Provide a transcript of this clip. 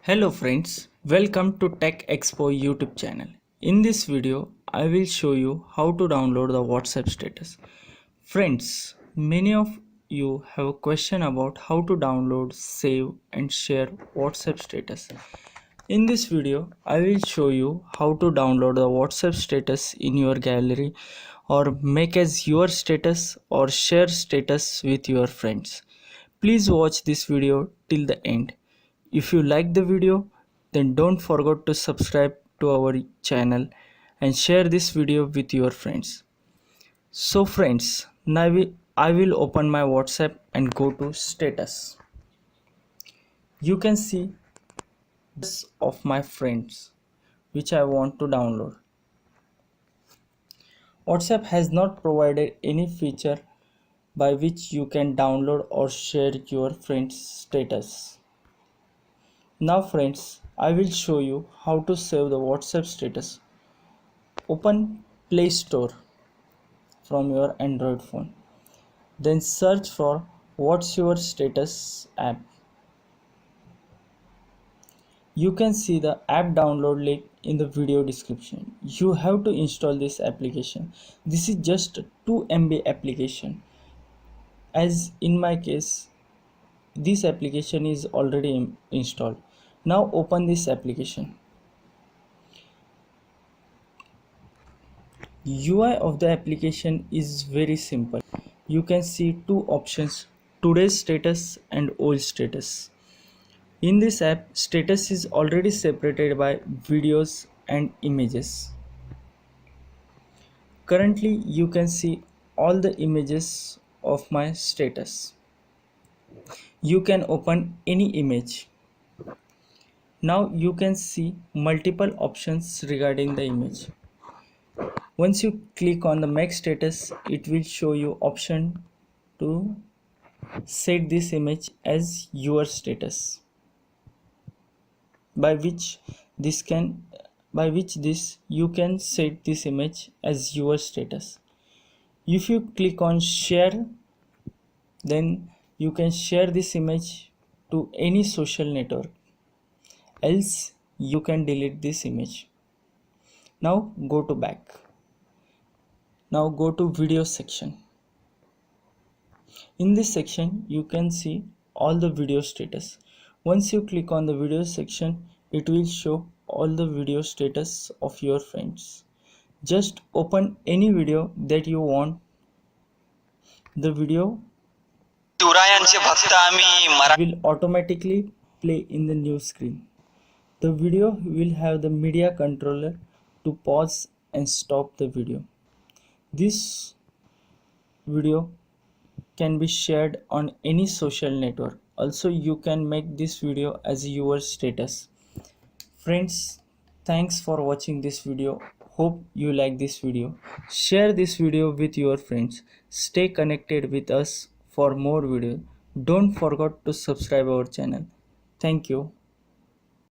Hello friends, welcome to Tech Expo YouTube channel. In this video, I will show you how to download the WhatsApp status. Friends, many of you have a question about how to download, save and share WhatsApp status. In this video, I will show you how to download the WhatsApp status in your gallery or make as your status or share status with your friends. Please watch this video till the end. If you like the video, then don't forget to subscribe to our channel and share this video with your friends. So friends, now I will open my WhatsApp and go to status. You can see this of my friends which I want to download. WhatsApp has not provided any feature by which you can download or share your friends' status. Now friends, I will show you how to save the WhatsApp status. Open Play Store from your Android phone. Then search for What's Your Status app. You can see the app download link in the video description. You have to install this application. This is just 2 MB application. As in my case, this application is already installed. Now open this application. UI of the application is very simple. You can see two options, today's status and old status. In this app, status is already separated by videos and images. Currently, you can see all the images of my status. You can open any image. Now you can see multiple options regarding the image. Once you click on the make status, it will show you option to set this image as your status, by which you can set this image as your status. If you click on share, then you can share this image to any social network, else you can delete this image. Now go to back. Now go to video section. In this section, you can see all the video status. Once you click on the video section, it will show all the video status of your friends. Just open any video that you want. The video will automatically play in the new screen. The video will have the media controller to pause and stop the video. This video can be shared on any social network. Also, you can make this video as your status. Friends, thanks for watching this video. Hope you like this video. Share this video with your friends. Stay connected with us for more videos. Don't forget to subscribe our channel. Thank you.